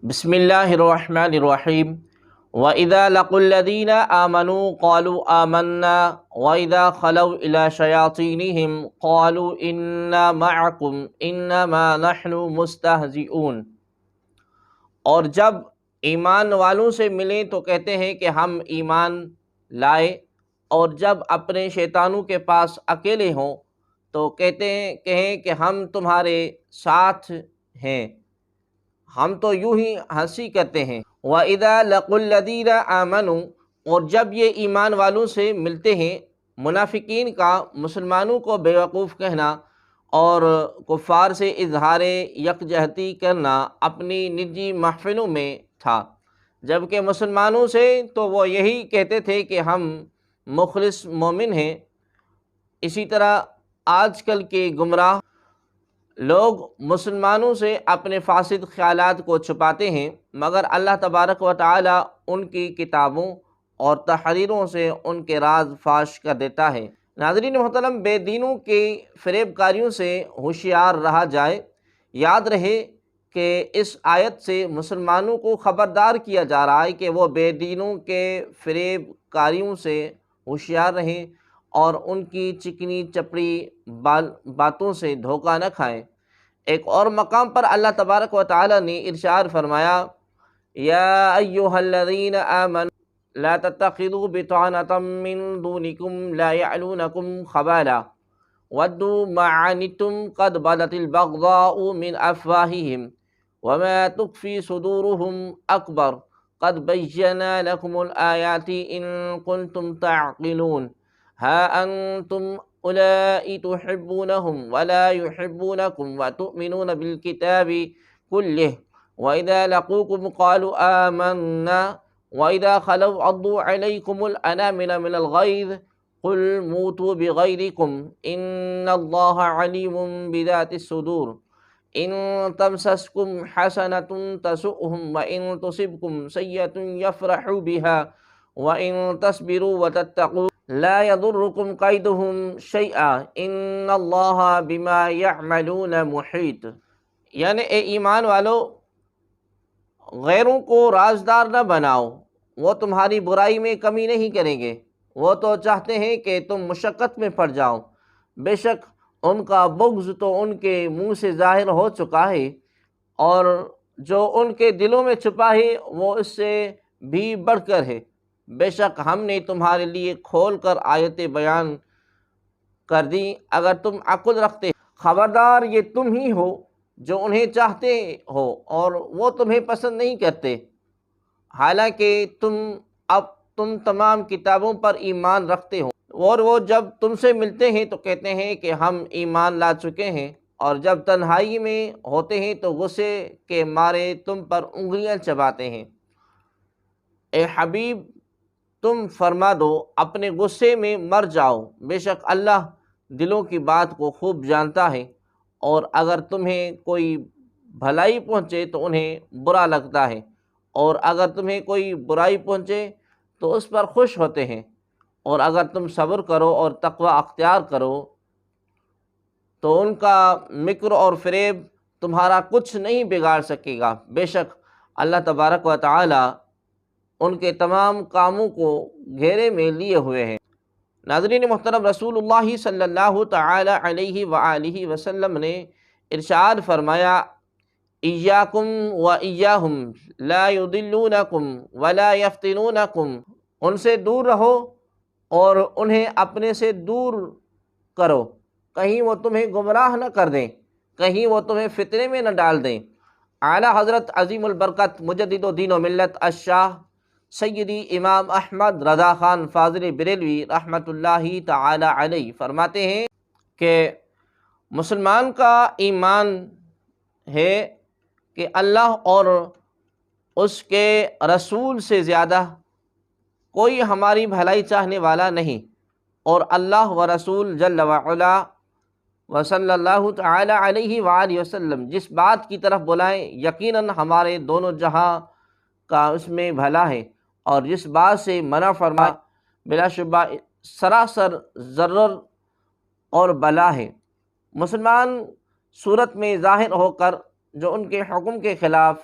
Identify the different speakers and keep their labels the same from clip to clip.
Speaker 1: بسم اللہ الرحمن الرحیم وَإِذَا لَقُوا الَّذِينَ آمَنُوا قَالُوا آمَنَّا وَإِذَا خَلَوْا إِلَى شَيَاطِينِهِمْ قَالُوا إِنَّا مَعَكُمْ إِنَّمَا نَحْنُ مُسْتَهْزِئُونَ۔ اور جب ایمان والوں سے ملیں تو کہتے ہیں کہ ہم ایمان لائے، اور جب اپنے شیطانوں کے پاس اکیلے ہوں تو کہیں کہ ہم تمہارے ساتھ ہیں، ہم تو یوں ہی ہنسی کرتے ہیں۔ وَإِذَا لَقُوا الَّذِينَ آمَنُوا، اور جب یہ ایمان والوں سے ملتے ہیں، منافقین کا مسلمانوں کو بیوقوف کہنا اور کفار سے اظہار یکجہتی کرنا اپنی نجی محفلوں میں تھا، جبکہ مسلمانوں سے تو وہ یہی کہتے تھے کہ ہم مخلص مومن ہیں۔ اسی طرح آج کل کے گمراہ لوگ مسلمانوں سے اپنے فاسد خیالات کو چھپاتے ہیں، مگر اللہ تبارک و تعالی ان کی کتابوں اور تحریروں سے ان کے راز فاش کر دیتا ہے۔ ناظرین محترم، بے دینوں کے فریب کاریوں سے ہوشیار رہا جائے۔ یاد رہے کہ اس آیت سے مسلمانوں کو خبردار کیا جا رہا ہے کہ وہ بے دینوں کے فریب کاریوں سے ہوشیار رہیں اور ان کی چکنی چپڑی باتوں سے دھوکہ نہ کھائیں۔ ایک اور مقام پر اللہ تبارک و تعالی نے ارشاد فرمایا، یا ایھا الذین آمنوا لا تتخذوا بطانة من دونکم لا یعلونکم خبالا ودوا ما عنتم قد بدت البغضاء من افواہہم وما تخفی صدورہم اکبر قد بینا لکم الآیات ان کنتم تعقلون ہا انتم اولئک تحبونہم ولا یحبونکم وتؤمنون بالکتاب کلہ وإذا لقوکم قالوا آمنا وإذا خلوا عضوا عليكم الأنامل من الغيظ قل موتوا بغيظكم إن الله عليم بذات الصدور إن تمسسكم حسنة تسؤهم وإن تصبكم سيئة يفرحوا بها وإن تصبروا وتتقوا لا يضركم كيدهم شيئا إن الله بما يعملون محيط۔ یعنی اے ایمان والو، غیروں کو رازدار نہ بناؤ، وہ تمہاری برائی میں کمی نہیں کریں گے، وہ تو چاہتے ہیں کہ تم مشقت میں پڑ جاؤ۔ بے شک ان کا بغض تو ان کے منہ سے ظاہر ہو چکا ہے، اور جو ان کے دلوں میں چھپا ہے وہ اس سے بھی بڑھ کر ہے۔ بے شک ہم نے تمہارے لیے کھول کر آیتیں بیان کر دیں اگر تم عقل رکھتے۔ خبردار، یہ تم ہی ہو جو انہیں چاہتے ہو اور وہ تمہیں پسند نہیں کرتے، حالانکہ تم تمام کتابوں پر ایمان رکھتے ہو، اور وہ جب تم سے ملتے ہیں تو کہتے ہیں کہ ہم ایمان لا چکے ہیں، اور جب تنہائی میں ہوتے ہیں تو غصے کے مارے تم پر انگلیاں چباتے ہیں۔ اے حبیب، تم فرما دو اپنے غصے میں مر جاؤ، بے شک اللہ دلوں کی بات کو خوب جانتا ہے، اور اگر تمہیں کوئی بھلائی پہنچے تو انہیں برا لگتا ہے، اور اگر تمہیں کوئی برائی پہنچے تو اس پر خوش ہوتے ہیں، اور اگر تم صبر کرو اور تقوی اختیار کرو تو ان کا مکر اور فریب تمہارا کچھ نہیں بگاڑ سکے گا۔ بے شک اللہ تبارک و تعالی ان کے تمام کاموں کو گھیرے میں لیے ہوئے ہیں۔ ناظرین محترم، رسول اللہ صلی اللہ تعالی علیہ وآلہ وسلم نے ارشاد فرمایا، ایاکم و ایاہم لا یضلونکم ولا یفتنونکم، ان سے دور رہو اور انہیں اپنے سے دور کرو، کہیں وہ تمہیں گمراہ نہ کر دیں، کہیں وہ تمہیں فتنے میں نہ ڈال دیں۔ اعلیٰ حضرت عظیم البرکت مجدد و دین و ملت الشاہ سیدی امام احمد رضا خان فاضل بریلوی رحمۃ اللہ تعالی علیہ فرماتے ہیں کہ مسلمان کا ایمان ہے کہ اللہ اور اس کے رسول سے زیادہ کوئی ہماری بھلائی چاہنے والا نہیں، اور اللہ و رسول جل وعلا و صلی اللہ تعالی علیہ وآلہ وسلم جس بات کی طرف بلائیں یقیناً ہمارے دونوں جہاں کا اس میں بھلا ہے، اور جس بات سے منع فرمائے بلا شبہ سراسر ضرر اور بلا ہے۔ مسلمان صورت میں ظاہر ہو کر جو ان کے حکم کے خلاف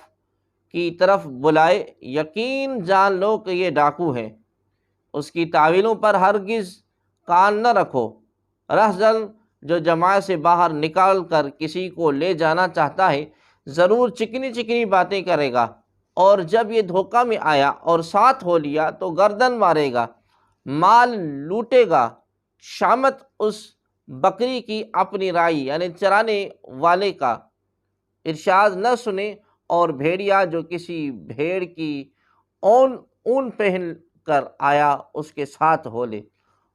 Speaker 1: کی طرف بلائے، یقین جان لو کہ یہ ڈاکو ہے۔ اس کی تعویلوں پر ہرگز کان نہ رکھو۔ رہزن جو جماعت سے باہر نکال کر کسی کو لے جانا چاہتا ہے، ضرور چکنی چکنی باتیں کرے گا، اور جب یہ دھوکہ میں آیا اور ساتھ ہو لیا تو گردن مارے گا، مال لوٹے گا۔ شامت اس بکری کی اپنی رائی یعنی چرانے والے کا ارشاد نہ سنے، اور بھیڑیا جو کسی بھیڑ کی اون پہن کر آیا اس کے ساتھ ہو لے۔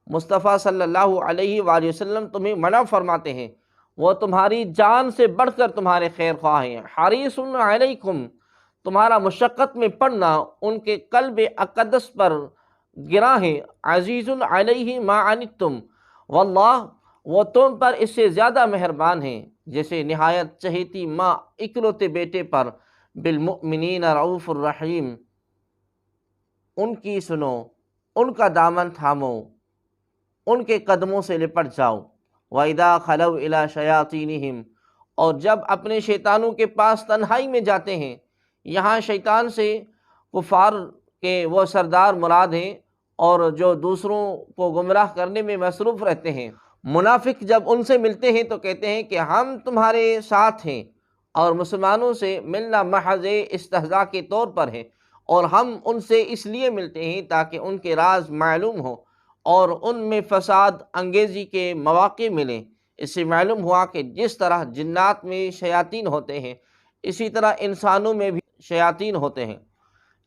Speaker 1: مصطفیٰ صلی اللہ علیہ وآلہ وسلم تمہیں منع فرماتے ہیں، وہ تمہاری جان سے بڑھ کر تمہارے خیر خواہ ہیں۔ حریص علیکم، تمہارا مشقت میں پڑنا ان کے قلب اقدس پر گراں ہے۔ عزیز علیہ ما عنتم، واللہ وہ تم پر اس سے زیادہ مہربان ہیں، جیسے نہایت چہیتی ماں اکلوتے بیٹے پر۔ بالمؤمنین رؤوف الرحیم، ان کی سنو، ان کا دامن تھامو، ان کے قدموں سے لپٹ جاؤ۔ وَإِذَا خَلَوْا إِلَىٰ شَيَاطِينِهِمْ، اور جب اپنے شیطانوں کے پاس تنہائی میں جاتے ہیں۔ یہاں شیطان سے کفار کے وہ سردار مراد ہیں اور جو دوسروں کو گمراہ کرنے میں مصروف رہتے ہیں۔ منافق جب ان سے ملتے ہیں تو کہتے ہیں کہ ہم تمہارے ساتھ ہیں، اور مسلمانوں سے ملنا محض استہزاء کے طور پر ہے، اور ہم ان سے اس لیے ملتے ہیں تاکہ ان کے راز معلوم ہو اور ان میں فساد انگیزی کے مواقع ملیں۔ اس سے معلوم ہوا کہ جس طرح جنات میں شیاطین ہوتے ہیں، اسی طرح انسانوں میں بھی شیاطین ہوتے ہیں۔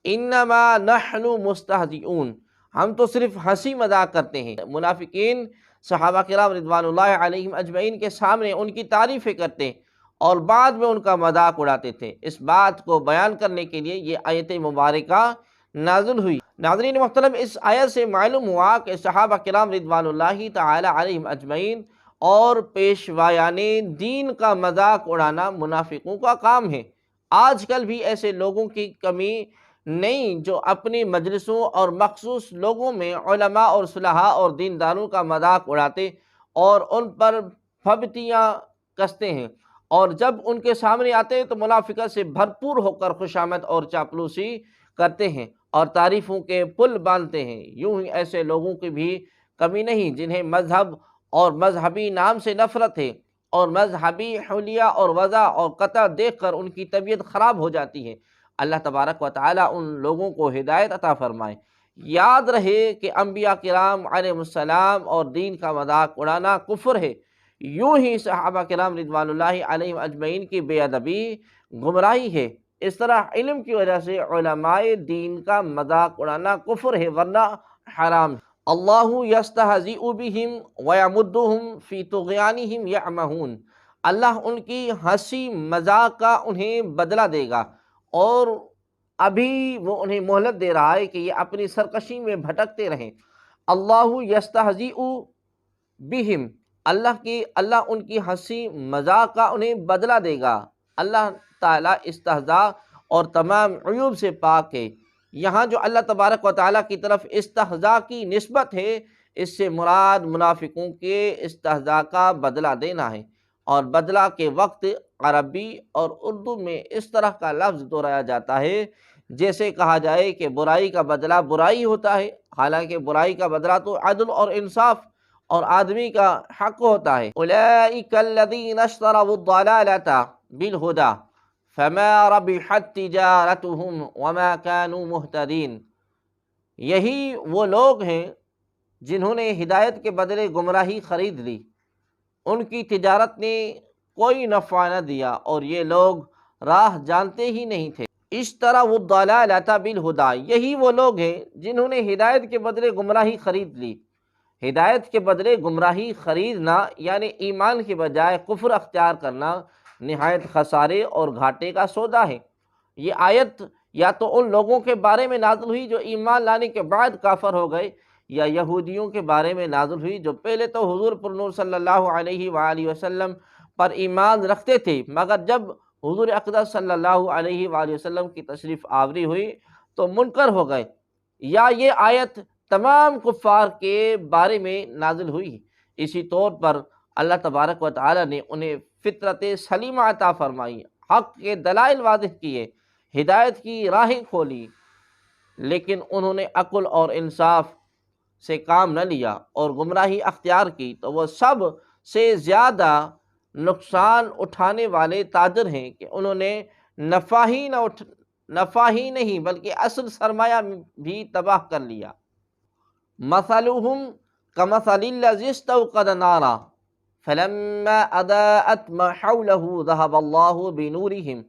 Speaker 1: انما نحن مستہزئون، ہم تو صرف ہنسی مذاق کرتے ہیں۔ منافقین صحابہ کرام رضوان اللہ علیہم اجمعین کے سامنے ان کی تعریفیں کرتے اور بعد میں ان کا مذاق اڑاتے تھے۔ اس بات کو بیان کرنے کے لیے یہ آیت مبارکہ نازل ہوئی۔ ناظرین محترم، اس آیت سے معلوم ہوا کہ صحابہ کرام رضوان اللہ تعالی علیہم اجمعین اور پیشوایان دین کا مذاق اڑانا منافقوں کا کام ہے۔ آج کل بھی ایسے لوگوں کی کمی نہیں جو اپنی مجلسوں اور مخصوص لوگوں میں علماء اور صلحاء اور دینداروں کا مذاق اڑاتے اور ان پر پھبتیاں کستے ہیں، اور جب ان کے سامنے آتے ہیں تو منافقت سے بھرپور ہو کر خوشامد اور چاپلوسی کرتے ہیں اور تعریفوں کے پل باندھتے ہیں۔ یوں ہی ایسے لوگوں کی بھی کمی نہیں جنہیں مذہب اور مذہبی نام سے نفرت ہے، اور مذہبی حلیہ اور وضع اور قطع دیکھ کر ان کی طبیعت خراب ہو جاتی ہے۔ اللہ تبارک و تعالیٰ ان لوگوں کو ہدایت عطا فرمائے۔ یاد رہے کہ انبیاء کرام علیہ السلام اور دین کا مذاق اڑانا کفر ہے۔ یوں ہی صحابہ کرام رضوان اللہ علیہم اجمعین کی بے ادبی گمراہی ہے۔ اس طرح علم کی وجہ سے علماء دین کا مذاق اڑانا کفر ہے، ورنہ حرام ہے۔ اللہ یستہزئ بہم ویمدہم فی طغیانہم یعمہون، اللہ ان کی ہنسی مذاق کا انہیں بدلہ دے گا، اور ابھی وہ انہیں مہلت دے رہا ہے کہ یہ اپنی سرکشی میں بھٹکتے رہیں۔ اللہ یستہزئ بہم، اللہ ان کی ہنسی مذاق کا انہیں بدلہ دے گا۔ اللہ تعالیٰ استہزاء اور تمام عیوب سے پاک ہے۔ یہاں جو اللہ تبارک و تعالیٰ کی طرف استہزاء کی نسبت ہے، اس سے مراد منافقوں کے استہزاء کا بدلہ دینا ہے، اور بدلہ کے وقت عربی اور اردو میں اس طرح کا لفظ دہرایا جاتا ہے جیسے کہا جائے کہ برائی کا بدلہ برائی ہوتا ہے، حالانکہ برائی کا بدلہ تو عدل اور انصاف اور آدمی کا حق ہوتا ہے۔ اولئک الذین اشتروا الضلالۃ بالہدی فما ربحت تجارتهم وما كانوا مہتدین، یہی وہ لوگ ہیں جنہوں نے ہدایت کے بدلے گمراہی خرید لی، ان کی تجارت نے کوئی نفع نہ دیا، اور یہ لوگ راہ جانتے ہی نہیں تھے۔ اشتروا الضلالۃ بالہدی، یہی وہ لوگ ہیں جنہوں نے ہدایت کے بدلے گمراہی خرید لی۔ ہدایت کے بدلے گمراہی خریدنا یعنی ایمان کے بجائے کفر اختیار کرنا نہایت خسارے اور گھاٹے کا سودا ہے۔ یہ آیت یا تو ان لوگوں کے بارے میں نازل ہوئی جو ایمان لانے کے بعد کافر ہو گئے، یا یہودیوں کے بارے میں نازل ہوئی جو پہلے تو حضور پر نور صلی اللہ علیہ وآلہ وسلم پر ایمان رکھتے تھے، مگر جب حضور اقدس صلی اللہ علیہ وآلہ وسلم کی تشریف آوری ہوئی تو منکر ہو گئے۔ یا یہ آیت تمام کفار کے بارے میں نازل ہوئی۔ اسی طور پر اللہ تبارک و تعالی نے انہیں فطرت سلیمہ عطا فرمائی، حق کے دلائل واضح کیے ہدایت کی راہیں کھولی، لیکن انہوں نے عقل اور انصاف سے کام نہ لیا اور گمراہی اختیار کی، تو وہ سب سے زیادہ نقصان اٹھانے والے تاجر ہیں کہ انہوں نے نفع ہی نہیں بلکہ اصل سرمایہ بھی تباہ کر لیا۔ مثلهم كمثل الذي استوقد نارا فلما أضاءت ما حوله ذهب الله بنورهم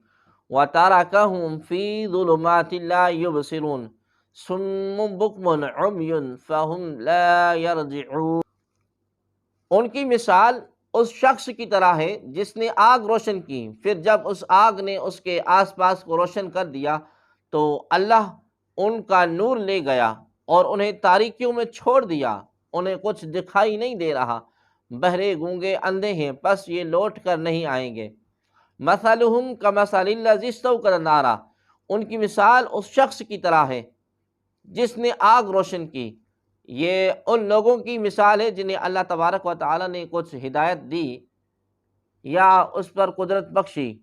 Speaker 1: وتركهم في ظلمات لا يبصرون صم بكم عمي فهم لا يرجعون۔ ان کی مثال اس شخص کی طرح ہے جس نے آگ روشن کی، پھر جب اس آگ نے اس کے آس پاس کو روشن کر دیا تو اللہ ان کا نور لے گیا اور انہیں تاریکیوں میں چھوڑ دیا، انہیں کچھ دکھائی نہیں دے رہا، بہرے گونگے اندھے ہیں، پس یہ لوٹ کر نہیں آئیں گے۔ مثلہم کمثل الذی استوقد نارا، ان کی مثال اس شخص کی طرح ہے جس نے آگ روشن کی۔ یہ ان لوگوں کی مثال ہے جنہیں اللہ تبارک و تعالیٰ نے کچھ ہدایت دی یا اس پر قدرت بخشی،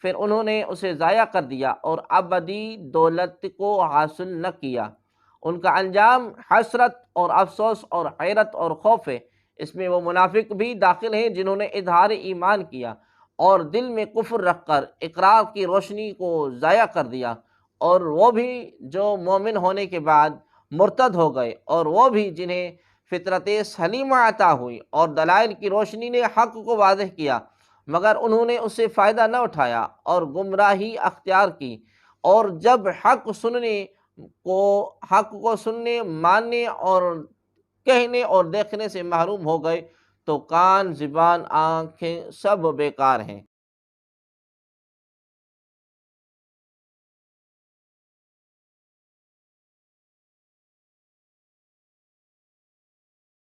Speaker 1: پھر انہوں نے اسے ضائع کر دیا اور ابدی دولت کو حاصل نہ کیا۔ ان کا انجام حسرت اور افسوس اور حیرت اور خوف ہے۔ اس میں وہ منافق بھی داخل ہیں جنہوں نے اظہار ایمان کیا اور دل میں کفر رکھ کر اقرار کی روشنی کو ضائع کر دیا، اور وہ بھی جو مومن ہونے کے بعد مرتد ہو گئے، اور وہ بھی جنہیں فطرت سلیمہ عطا ہوئی اور دلائل کی روشنی نے حق کو واضح کیا، مگر انہوں نے اس سے فائدہ نہ اٹھایا اور گمراہی اختیار کی، اور جب حق کو سننے، ماننے اور کہنے اور دیکھنے سے محروم ہو گئے تو کان، زبان، آنکھیں سب بیکار ہیں۔